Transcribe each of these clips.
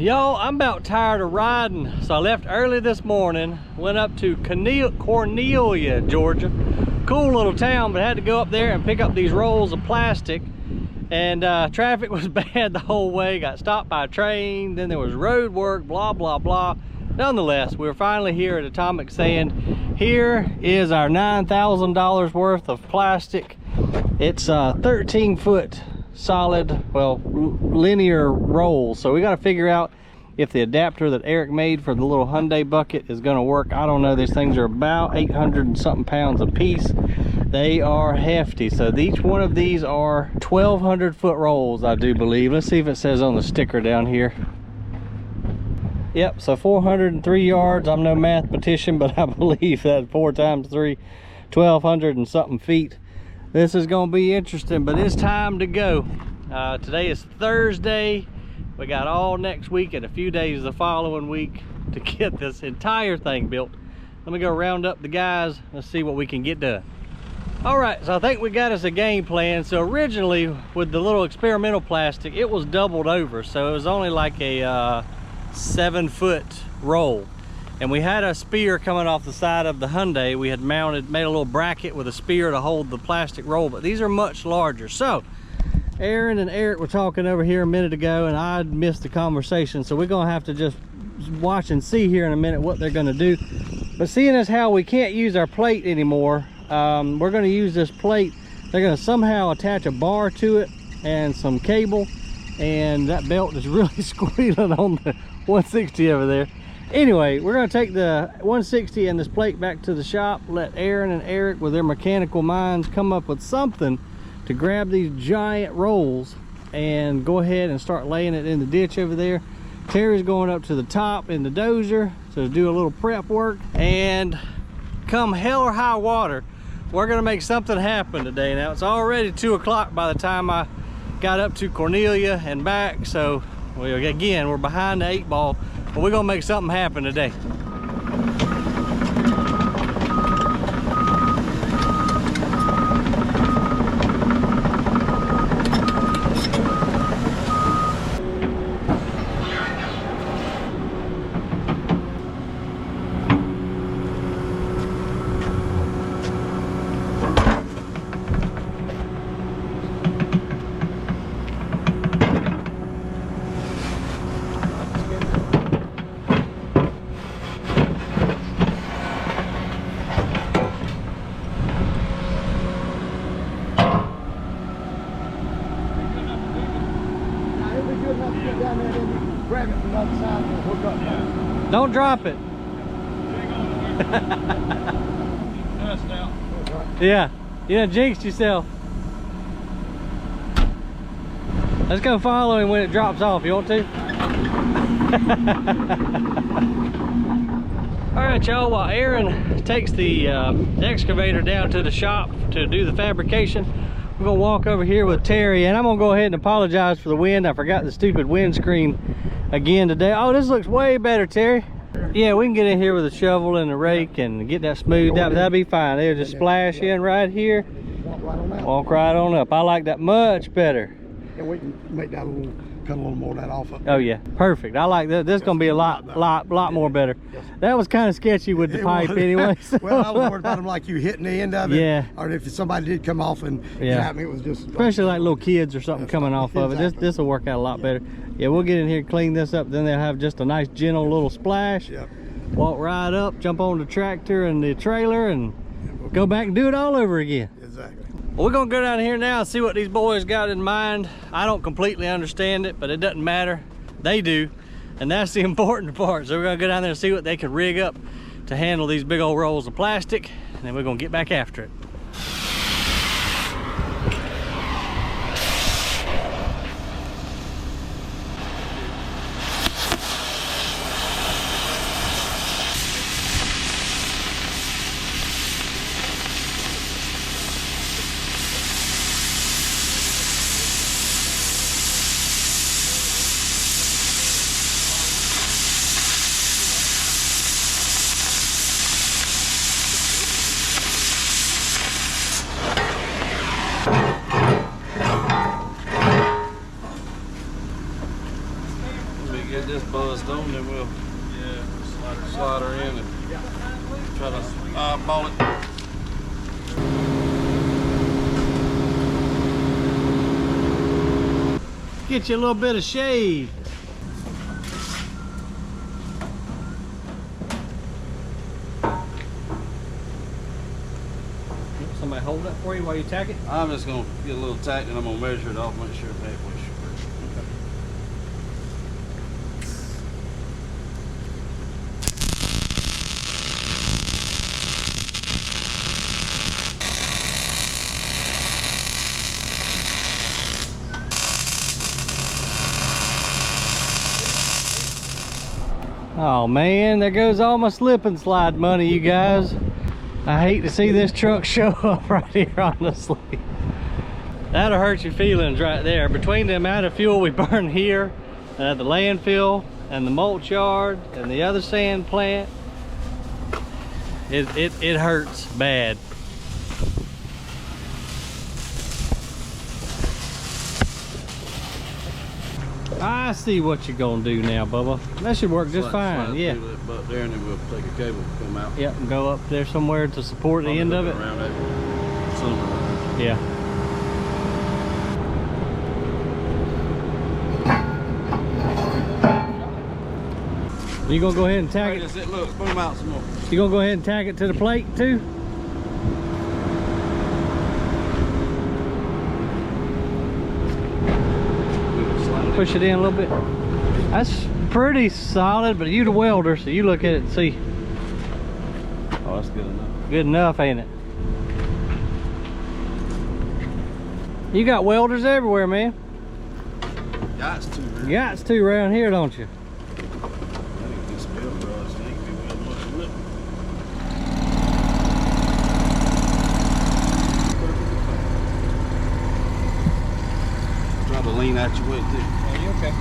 Y'all, I'm about tired of riding, so I left early this morning, went up to Cornelia, Georgia. Cool little town, but I had to go up there and pick up these rolls of plastic. And traffic was bad the whole way. Got stopped by a train, then there was road work, blah, blah, blah. Nonetheless, we're finally here at Atomic Sand. Here is our $9,000 worth of plastic. It's 13-foot solid, well, linear rolls. So we got to figure out if the adapter that Eric made for the little Hyundai bucket is going to work. I don't know. These things are about 800 and something pounds a piece. They are hefty. So each one of these are 1,200 foot rolls, I do believe. Let's see if it says on the sticker down here. Yep, so 403 yards. I'm no mathematician, but I believe that 4 times 3, 1,200 and something feet. This is going to be interesting, but it's time to go. Today is Thursday. We got all next week and a few days the following week to get this entire thing built. Let me go round up the guys. Let's see what we can get done. All right, so I think we got us a game plan. So originally with the little experimental plastic, it was doubled over. So it was only like a 7-foot roll. And we had a spear coming off the side of the Hyundai. We had made a little bracket with a spear to hold the plastic roll, but these are much larger. So Aaron and Eric were talking over here a minute ago, and I missed the conversation. So we're gonna have to just watch and see here in a minute what they're gonna do. But seeing as how we can't use our plate anymore, we're gonna use this plate. They're gonna somehow attach a bar to it and some cable, and that belt is really squealing on the 160 over there. Anyway, we're going to take the 160 and this plate back to the shop, let Aaron and Eric with their mechanical minds come up with something to grab these giant rolls and go ahead and start laying it in the ditch over there. Terry's going up to the top in the dozer to do a little prep work, and come hell or high water, we're going to make something happen today. Now it's already 2 o'clock by the time I got up to Cornelia and back, so again, we're behind the 8 ball. But we're gonna make something happen today. Don't drop it. Yeah, you done jinxed yourself. Let's go follow him when it drops off. You want to? All right, y'all. While Aaron takes the excavator down to the shop to do the fabrication, we're gonna walk over here with Terry, and I'm gonna go ahead and apologize for the wind. I forgot the stupid windscreen again today. Oh, this looks way better, Terry. Yeah, we can get in here with a shovel and a rake and get that smoothed out. That'll be fine. They'll just splash in right here, walk right on up. I like that much better. And we can make that cut a little more of that off of it. Oh yeah, perfect. I like that. This is gonna be a lot more better. That was kind of sketchy with the pipe anyway. So. Well, I was worried about them like you hitting the end of it. Yeah. Or if somebody did come off and yeah, it was just. Especially like little kids or something coming off of it. This will work out a lot better. Yeah, we'll get in here, clean this up, then they'll have just a nice gentle little splash. Yep. Walk right up, jump on the tractor and the trailer, and go back and do it all over again. Exactly. Well, we're gonna go down here now and see what these boys got in mind. I don't completely understand it, but it doesn't matter. They do, and that's the important part. So we're gonna go down there and see what they can rig up to handle these big old rolls of plastic, and then we're gonna get back after it. get this buzzed on, then we'll slide her in and try to eyeball it. Get you a little bit of shade. Somebody hold that for you while you tack it? I'm just gonna get a little tack and I'm gonna measure it off, make sure it's halfway short. Oh man, there goes all my slip and slide money, you guys. I hate to see this truck show up right here, honestly. That'll hurt your feelings right there. Between the amount of fuel we burn here at the landfill and the mulch yard and the other sand plant, it hurts bad. I see what you're gonna do now, Bubba. That should work just fine. Yeah. But there, and then we'll take a cable, come out. Yep, and go up there somewhere to support the end of it. Around that somewhere. Yeah. You gonna go ahead and tag it? That's it. Look, put them out some more. You gonna go ahead and tag it to the plate too? Push it in a little bit. That's pretty solid, but you the welder, so you look at it and see. Oh, that's good enough. Good enough, ain't it? You got welders everywhere, man. Got to. Got to around here, don't you? Try to lean out your way too. Are you okay?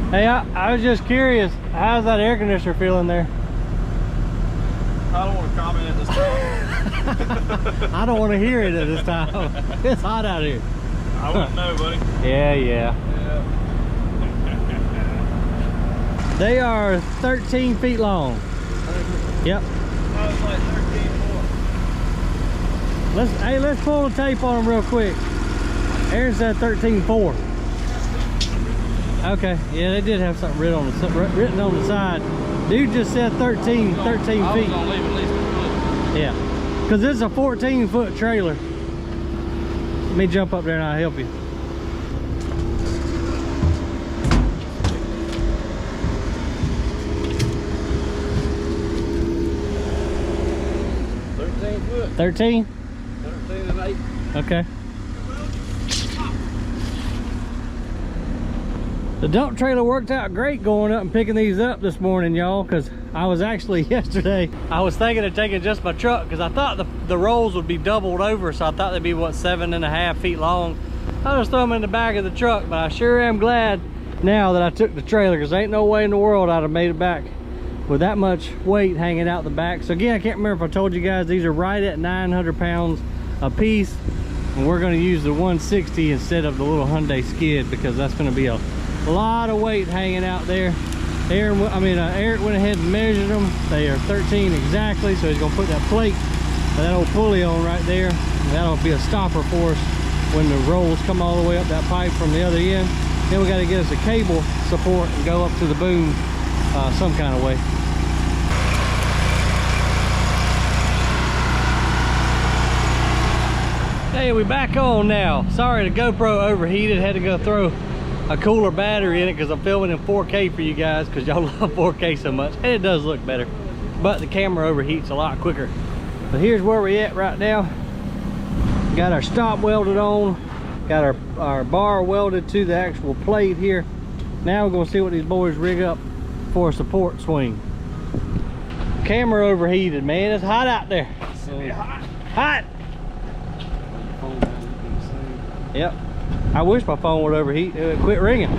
Hey, I was just curious, how's that air conditioner feeling there? I don't want to comment at this time. I don't want to hear it at this time. It's hot out here. I wouldn't know, buddy. Yeah. They are 13 feet long. Yep. I was like 13.4. Let's pull the tape on them real quick. Aaron said 13.4. Okay, yeah, they did have something written on the side. Dude just said 13 feet. I was gonna leave at least a foot. Yeah, because this is a 14-foot trailer. Let me jump up there and I'll help you. Foot. 13? 13 and 8. Okay. The dump trailer worked out great going up and picking these up this morning, y'all, because I was actually yesterday, I was thinking of taking just my truck because I thought the rolls would be doubled over, so I thought they'd be what, 7.5 feet long. I'll just throw them in the back of the truck, but I sure am glad now that I took the trailer, because ain't no way in the world I'd have made it back with that much weight hanging out the back. So again, I can't remember if I told you guys, these are right at 900 pounds a piece, and we're going to use the 160 instead of the little Hyundai skid, because that's going to be a lot of weight hanging out there. Eric went ahead and measured them. They are 13 exactly, so he's going to put that plate, that old pulley on right there, and that'll be a stopper for us when the rolls come all the way up that pipe from the other end. Then we got to get us a cable support and go up to the boom some kind of way. Hey, we back on now. Sorry, the GoPro overheated. Had to go throw a cooler battery in it because I'm filming in 4K for you guys, because y'all love 4K so much, and it does look better, but the camera overheats a lot quicker. But here's where we're at right now. Got our stop welded on, got our bar welded to the actual plate here. Now we're going to see what these boys rig up for a support swing. Camera overheated, man. It's hot out there. Hot. Yep. I wish my phone would overheat. It would quit ringing.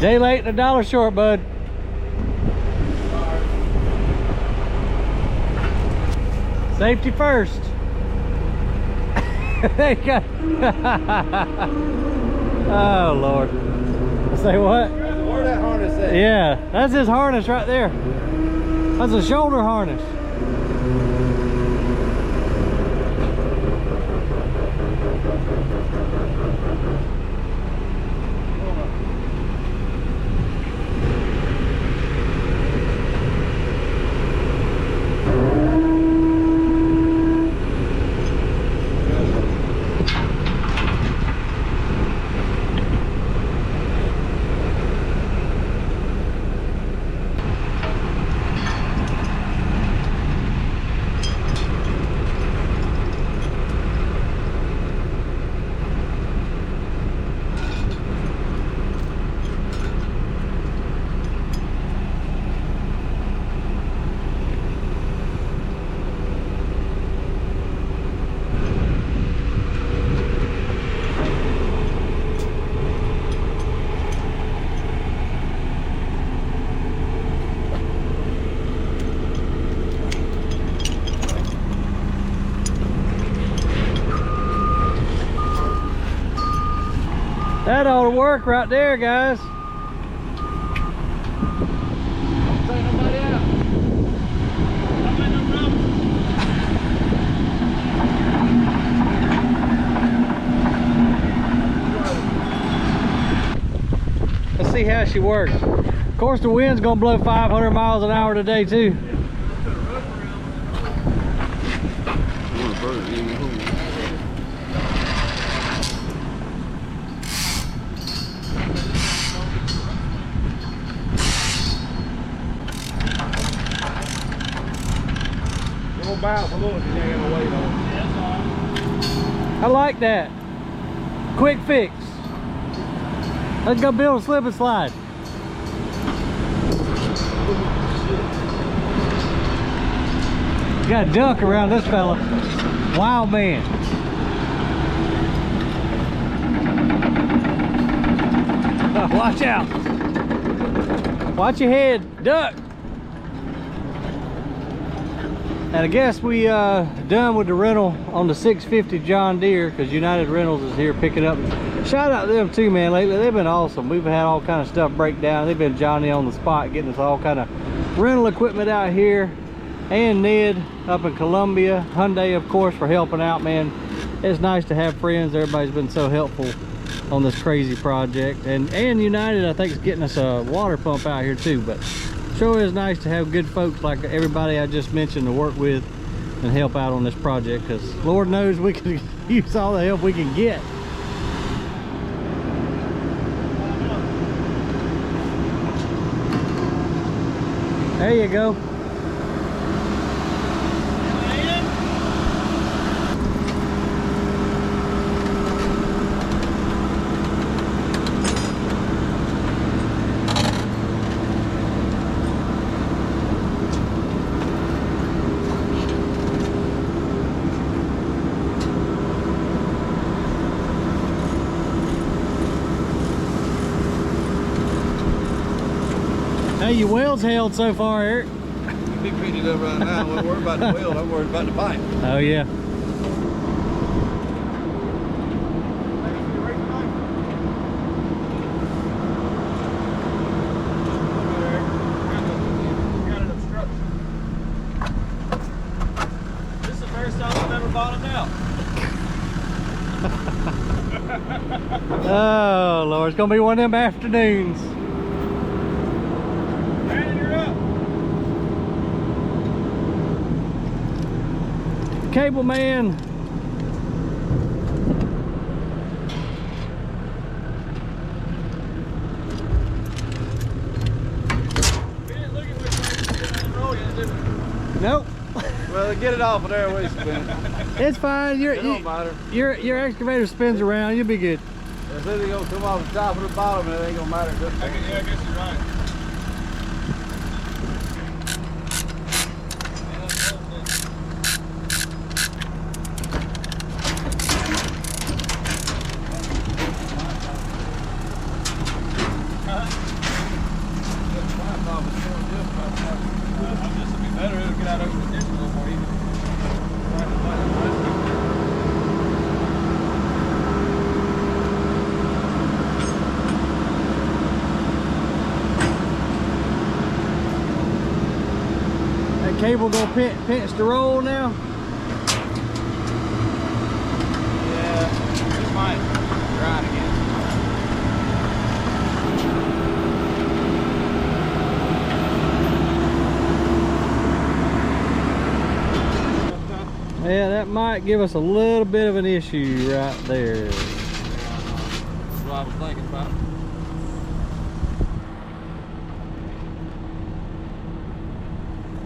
Day late and a dollar short, bud. Safety first. Oh Lord. Say what? Where that harness at? Yeah, that's his harness right there. That's a shoulder harness. That ought to work right there, guys. Let's see how she works. Of course, the wind's gonna blow 500 miles an hour today too. I like that. Quick fix. Let's go build a slip and slide. You got a duck around this fella. Wild man. Watch out. Watch your head, duck. And I guess we done with the rental on the 650 John Deere, because United Rentals is here picking up. Shout out to them too, man. Lately they've been awesome. We've had all kind of stuff break down. They've been Johnny on the spot getting us all kind of rental equipment out here, and Ned up in Columbia. Hyundai, of course, for helping out, man. It's nice to have friends. Everybody's been so helpful on this crazy project. And United, I think, is getting us a water pump out here too. But shout sure is nice to have good folks like everybody I just mentioned to work with and help out on this project, because Lord knows we could use all the help we can get. There you go. Hey, your well's held so far, Eric. Be beating it up right now. I'm not worried about the wheel. I'm worried about the pipe. Oh yeah. This is the first time I've ever bottomed out. Oh Lord, it's gonna be one of them afternoons. Cable man. Nope. Well, get it off of there. Wait a minute. It's fine. It don't matter. Your excavator spins around. You'll be good. It's either gonna come off the top or the bottom, and it ain't gonna matter. Yeah, I guess you're right. Cable gonna pinch the roll now. Yeah, it might grind again. Yeah, that might give us a little bit of an issue right there. That's what I was thinking about.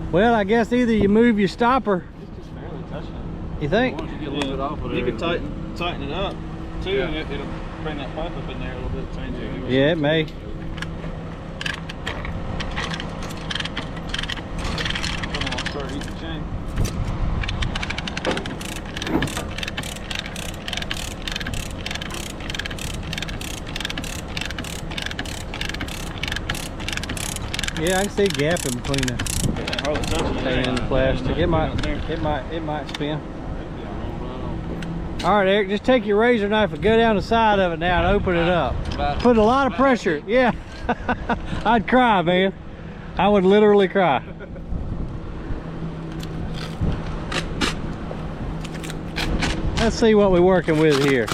Well, I guess either you move your stopper. It's just barely touching it. You think? Once you get a little bit off of there, You can tighten it up too, Yeah. and it'll bring that pipe up in there a little bit, change it. Yeah, it may. Then I'll start eating the chain. Yeah, I can see a gap in between the Yeah, hardly touching it. and the plastic. It might spin. All right, Eric, just take your razor knife and go down the side of it now and open it up. Put a lot of pressure. Yeah, I'd cry, man. I would literally cry. Let's see what we're working with here.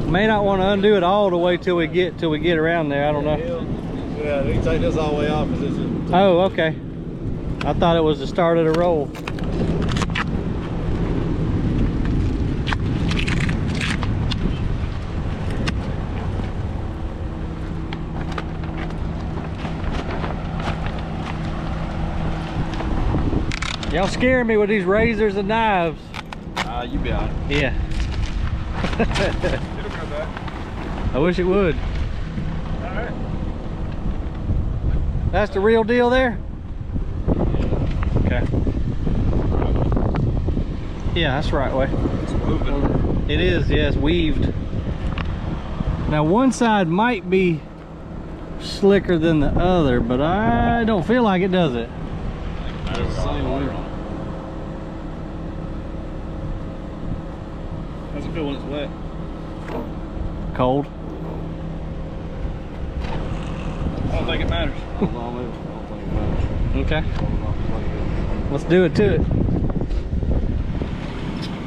May not want to undo it all the way till we get around there. I don't know. Yeah, we can take this all the way off. Oh, okay. I thought it was the start of the roll. Y'all scaring me with these razors and knives. You be alright. Yeah. It'll go back. I wish it would. Alright. That's the real deal there? Okay. Yeah, that's the right way. It's moving. It is, yes, weaved. Now one side might be slicker than the other, but I don't feel like it, does it? It's the same way. How's it feel when it's wet? Cold. I don't think it matters. Okay. Let's do it to it.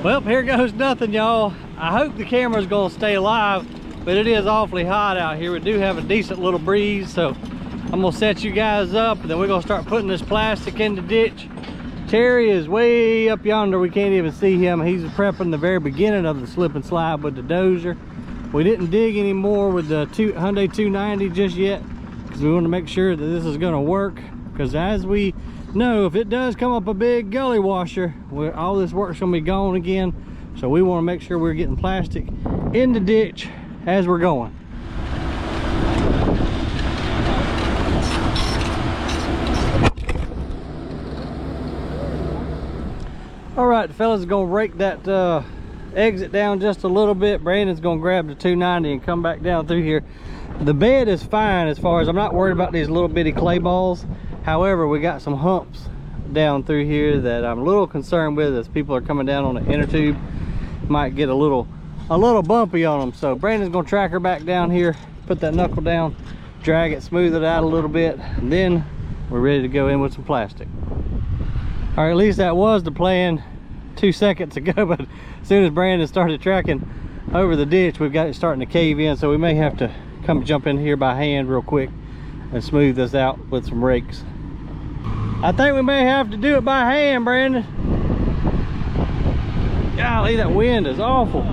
Well, here goes nothing, y'all. I hope the camera's gonna stay alive. but it is awfully hot out here. We do have a decent little breeze, so I'm gonna set you guys up, and then we're gonna start putting this plastic in the ditch. Terry is way up yonder. We can't even see him. He's prepping the very beginning of the slip and slide with the dozer. We didn't dig any more with the Hyundai 290 just yet, because we want to make sure that this is going to work. Because as we know, if it does come up a big gully washer, all this work's going to be gone again. So we want to make sure we're getting plastic in the ditch as we're going. All right, the fellas are going to rake that exit down just a little bit. Brandon's going to grab the 290 and come back down through here. The bed is fine as far as I'm not worried about these little bitty clay balls. However, we got some humps down through here that I'm a little concerned with as people are coming down on the inner tube. Might get a little bumpy on them. So Brandon's going to track her back down here, put that knuckle down, drag it, smooth it out a little bit, and then we're ready to go in with some plastic. Or at least that was the plan 2 seconds ago, but as soon as Brandon started tracking over the ditch, we've got it starting to cave in, so we may have to come jump in here by hand real quick and smooth this out with some rakes. I think we may have to do it by hand, Brandon. Golly, that wind is awful. I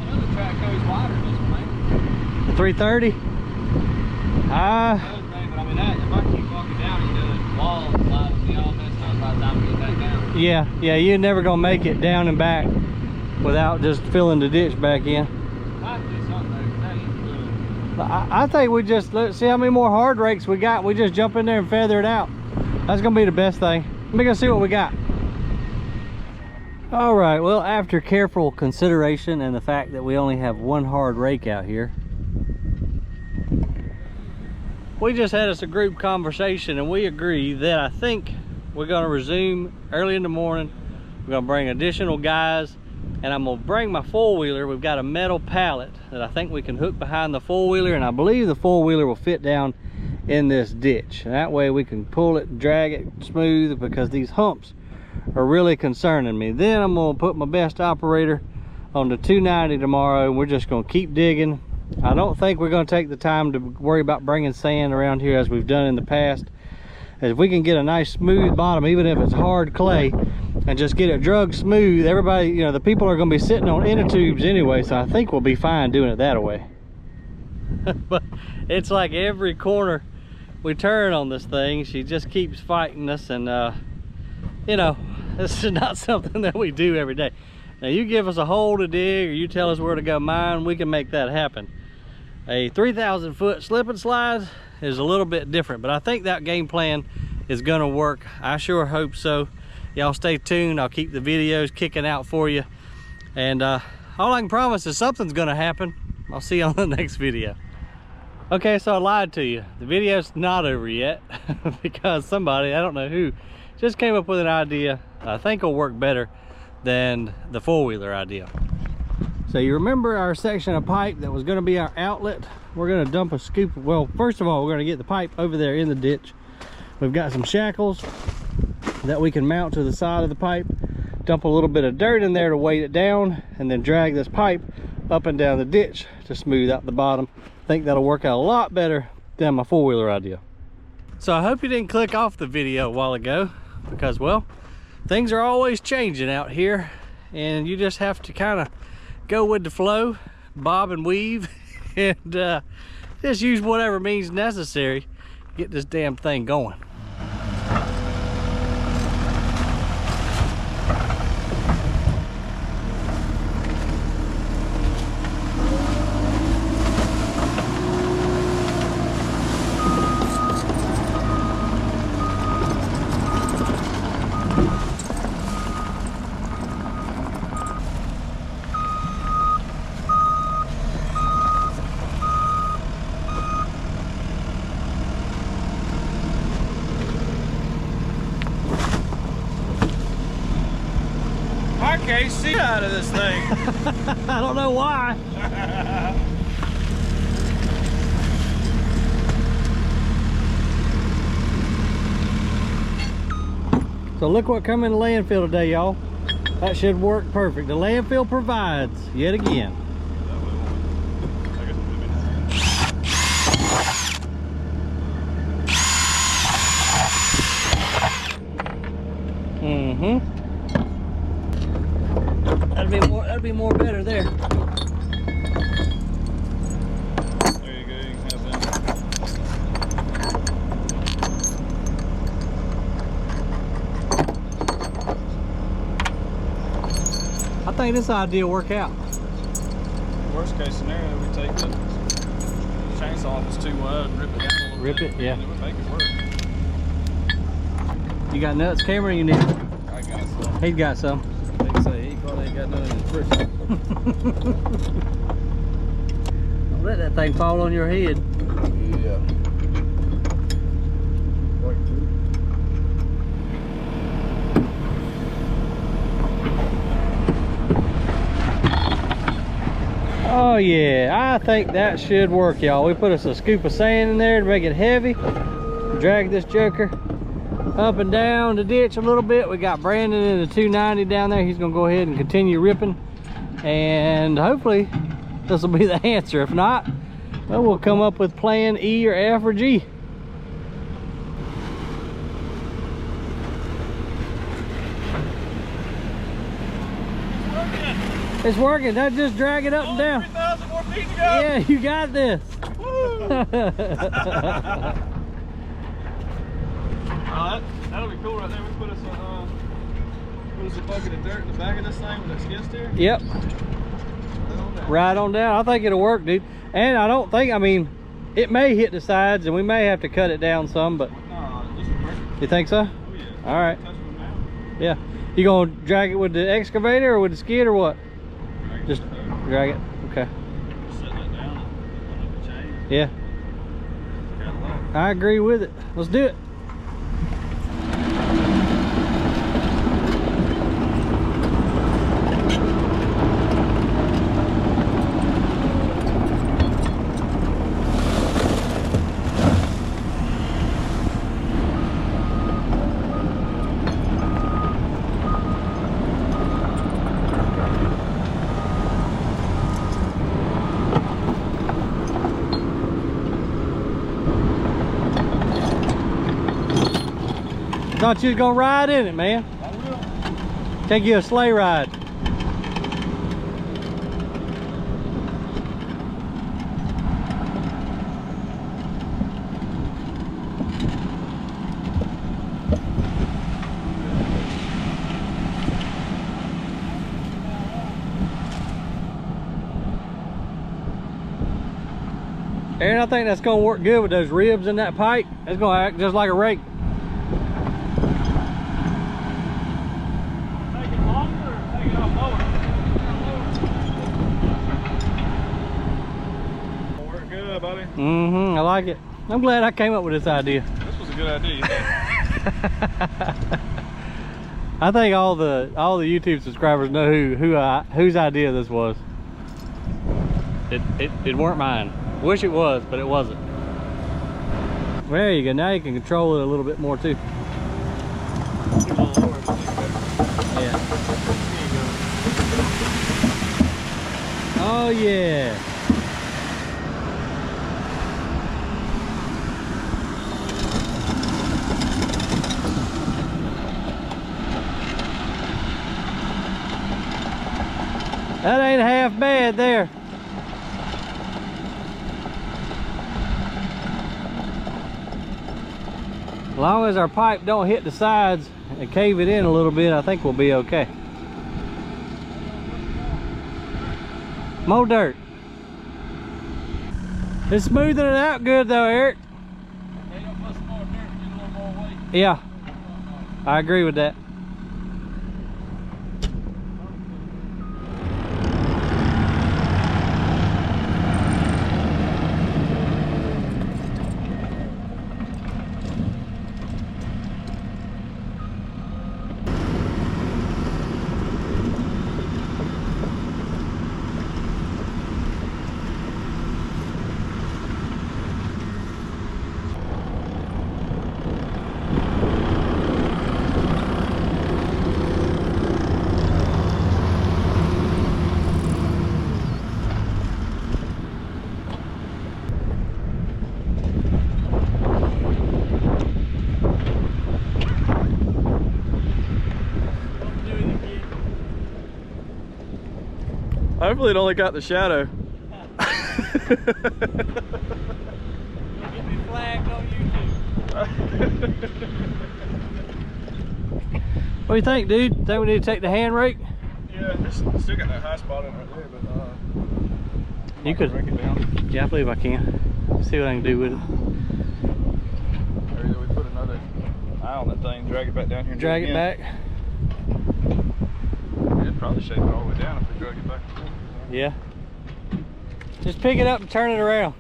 know the track goes wider than this one, The 330? but I mean, if I keep walking down and doing walls, slides, be all messed up by the time we get back down. Yeah, you're never gonna make it down and back without just filling the ditch back in. Might do something though, that ain't good. I think we just, let's see how many more hard rakes we got. We just jump in there and feather it out. That's gonna be the best thing. Let me go see what we got. All right, well, after careful consideration and the fact that we only have one hard rake out here, we just had us a group conversation and we agree that I think we're gonna resume early in the morning. We're gonna bring additional guys, and I'm gonna bring my four-wheeler. We've got a metal pallet that I think we can hook behind the four-wheeler, and I believe the four-wheeler will fit down in this ditch. And that way we can pull it and drag it smooth, because these humps are really concerning me. Then I'm gonna put my best operator on the 290 tomorrow, and we're just gonna keep digging. I don't think we're gonna take the time to worry about bringing sand around here as we've done in the past. If we can get a nice smooth bottom, even if it's hard clay, and just get it drug smooth, everybody, you know, the people are gonna be sitting on inner tubes anyway, so I think we'll be fine doing it that way. But it's like every corner we turn on this thing, she just keeps fighting us, and you know, this is not something that we do every day. Now, you give us a hole to dig, or you tell us where to go mine, we can make that happen. A 3,000 foot slip and slide is a little bit different, but I think that game plan is gonna work. I sure hope so. Y'all stay tuned. I'll keep the videos kicking out for you, and all I can promise is something's gonna happen. I'll see you on the next video. Okay, so I lied to you. The video's not over yet because somebody, I don't know who, just came up with an idea I think will work better than the four-wheeler idea. So you remember our section of pipe that was going to be our outlet? We're going to dump a scoop. Well, first of all, we're going to get the pipe over there in the ditch. We've got some shackles that we can mount to the side of the pipe, dump a little bit of dirt in there to weight it down, and then drag this pipe up and down the ditch to smooth out the bottom. I think that'll work out a lot better than my four-wheeler idea. So I hope you didn't click off the video a while ago, because, well, things are always changing out here, and you just have to kind of go with the flow, bob and weave, and just use whatever means necessary to get this damn thing going. I can't see out of this thing. I don't know why. So look what come in the landfill today, y'all. That should work perfect. The landfill provides yet again. That'd be more better there. There you go, you can have them. I think this idea will work out. Worst case scenario, we take the chainsaw if it's too wide and rip it down a little Rip bit. it, yeah. And it would make it work. You got nuts, Cameron? You need? I got some. He's got some. They say he probably ain't got none in his fridge. Don't let that thing fall on your head. Yeah. Oh yeah, I think that should work, y'all. We put us a scoop of sand in there to make it heavy. Drag this joker up and down the ditch a little bit. We got Brandon in the 290 down there. He's gonna go ahead and continue ripping, and hopefully this will be the answer. If not, well, we'll come up with plan E or F or G. It's working. Now just drag it up and down. 3,000 more feet to go. Yeah, you got this. That'll be cool right there. We put us a bucket of dirt in the back of this thing with that skid steer. Yep. Right on down. I think it'll work, dude. And I don't think, I mean, it may hit the sides and we may have to cut it down some, but No, this is perfect. you think so? Oh yeah. All right. Touch them down. Yeah. You gonna drag it with the excavator or with the skid or what? Just drag it. Okay. Set that down on the chain. Yeah. Cadillac. I agree with it. Let's do it. Thought you was gonna ride in it, man. I will. Take you a sleigh ride. Aaron, I think that's gonna work good with those ribs in that pipe. It's gonna act just like a rake. Take it longer or take it off lower? Work good, buddy. Mm-hmm, I like it. I'm glad I came up with this idea. This was a good idea. I think all the YouTube subscribers know whose idea this was. It weren't mine. Wish it was, but it wasn't. There you go. Now you can control it a little bit more too. Yeah. Oh yeah. That ain't half bad there. As long as our pipe don't hit the sides and cave it in a little bit, I think we'll be okay. More dirt. It's smoothing it out good though, Eric. Yeah, I agree with that. Hopefully it only got the shadow. Get me flagged on YouTube. What do you think, dude? Think we need to take the hand rake? Yeah, it's still got that high spot in right there, but You could. break it down. Yeah, I believe I can. See what I can do with it. Or either we put another eye on that thing, drag it back down here and Drag do it back. It'd probably shake it all the way down if we drag it back. Yeah. Just pick it up and turn it around.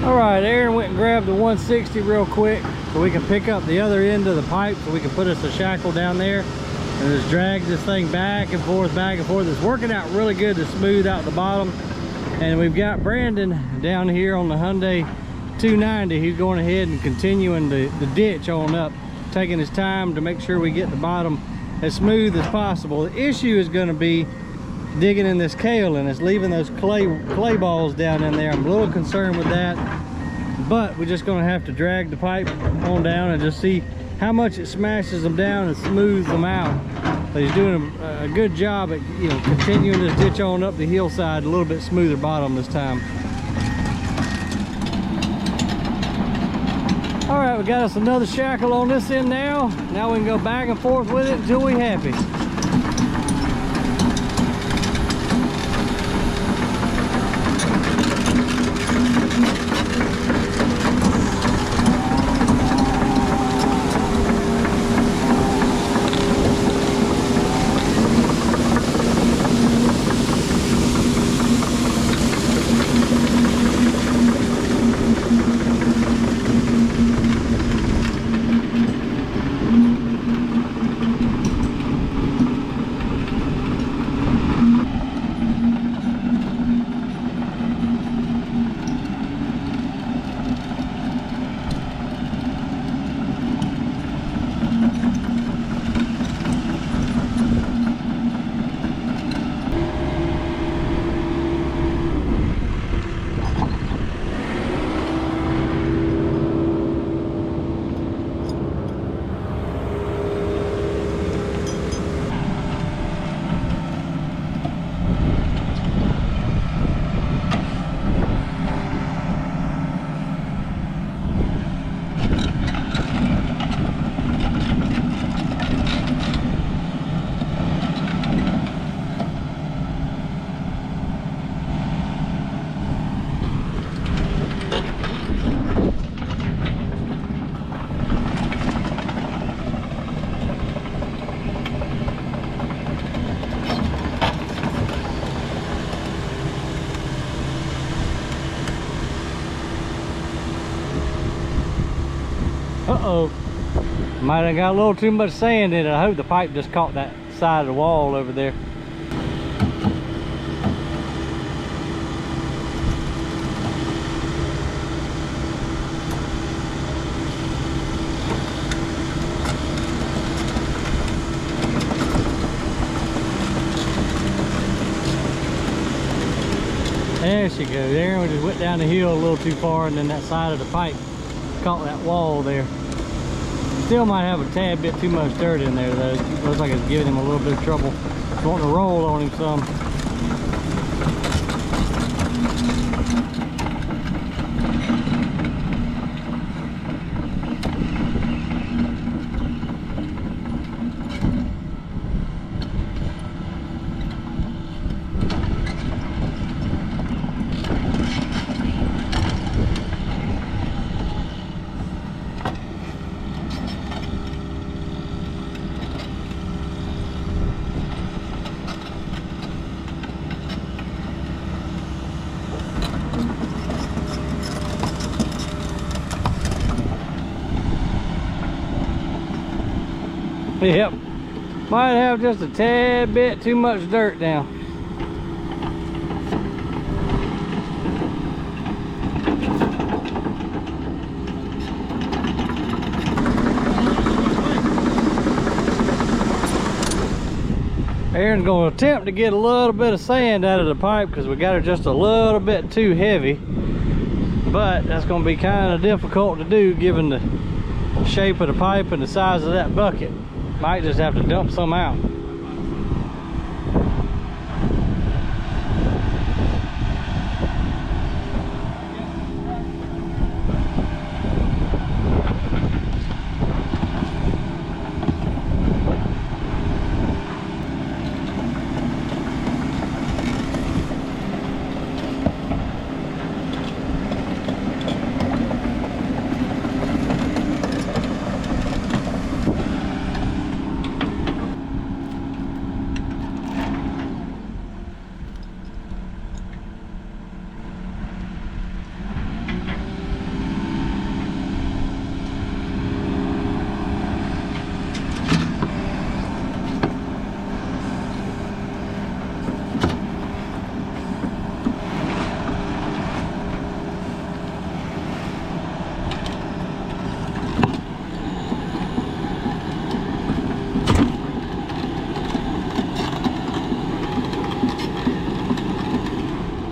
Alright, Aaron went and grabbed the 160 real quick so we can pick up the other end of the pipe so we can put us a shackle down there and just drag this thing back and forth, back and forth. It's working out really good to smooth out the bottom. And we've got Brandon down here on the Hyundai 290. He's going ahead and continuing the ditch on up, taking his time to make sure we get the bottom as smooth as possible. The issue is going to be digging in this kale, and it's leaving those clay balls down in there. I'm a little concerned with that, but we're just going to have to drag the pipe on down and just see how much it smashes them down and smooths them out. But he's doing a good job at, you know, continuing this ditch on up the hillside, a little bit smoother bottom this time. All right, we got us another shackle on this end now. Now we can go back and forth with it until we're happy. Uh-oh. Might have got a little too much sand in it. I hope the pipe just caught that side of the wall over there. There she goes. There, we just went down the hill a little too far, and then that side of the pipe caught that wall there. Still might have a tad bit too much dirt in there though. Looks like it's giving him a little bit of trouble. It's wanting to roll on him some. Yep, might have just a tad bit too much dirt down. Aaron's gonna attempt to get a little bit of sand out of the pipe because we got it just a little bit too heavy. But that's gonna be kind of difficult to do given the shape of the pipe and the size of that bucket. Might just have to dump some out.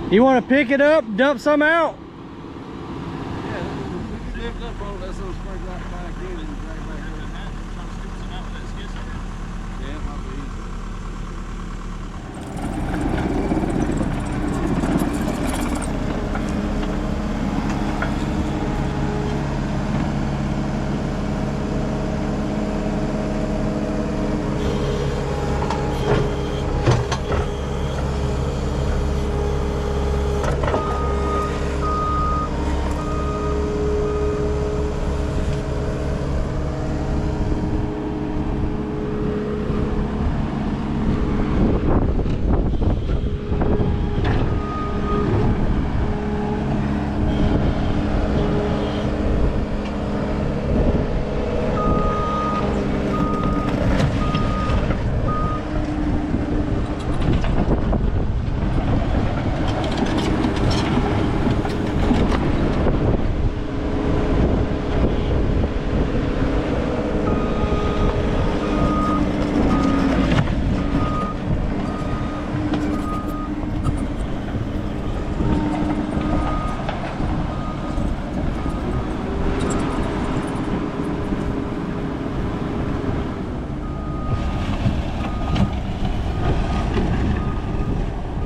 You want to pick it up, dump some out? Lift up all that little spring right back in and drag back in. Trying to scoop some out with that skid steer. Yeah, it might be easy.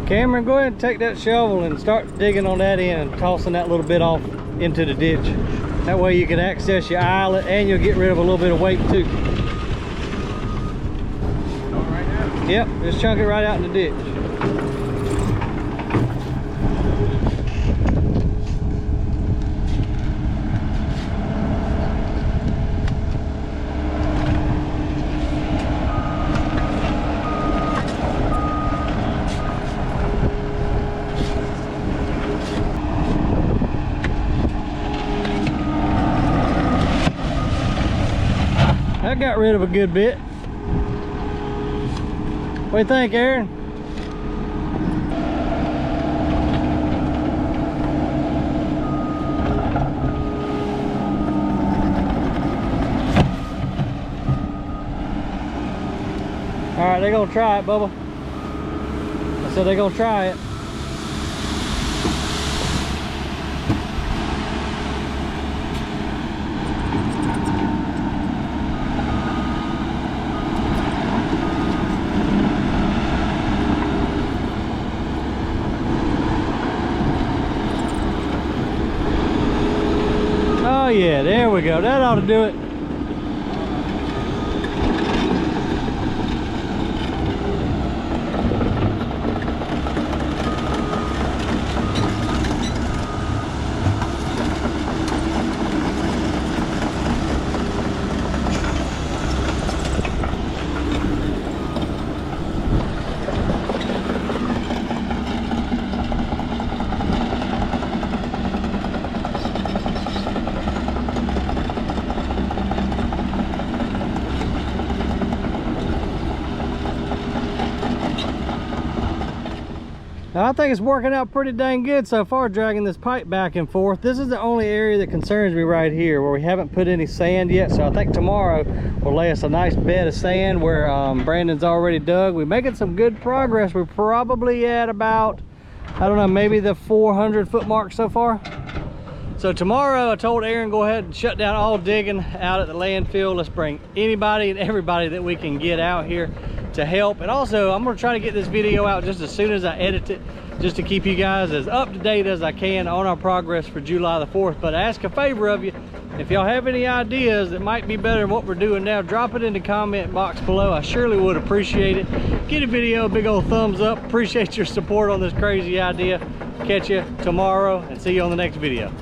Cameron, go ahead and take that shovel and start digging on that end and tossing that little bit off into the ditch. That way you can access your eyelet and you'll get rid of a little bit of weight too. Right now? Yep, just chunk it right out in the ditch. That got rid of a good bit. What do you think, Aaron? All right, they're gonna try it, Bubba. I said they're gonna try it. Oh yeah, there we go. That ought to do it. I think it's working out pretty dang good so far, dragging this pipe back and forth. This is the only area that concerns me right here, where we haven't put any sand yet. So I think tomorrow we'll lay us a nice bed of sand where Brandon's already dug. We're making some good progress. We're probably at about, I don't know, maybe the 400-foot mark so far. So tomorrow I told Aaron, go ahead and shut down all digging out at the landfill. Let's bring anybody and everybody that we can get out here to help. And also I'm going to try to get this video out just as soon as I edit it, just to keep you guys as up to date as I can on our progress for July the 4th. But I ask a favor of you, if y'all have any ideas that might be better than what we're doing now, drop it in the comment box below. I surely would appreciate it. Give the video a big old thumbs up. Appreciate your support on this crazy idea. Catch you tomorrow and see you on the next video.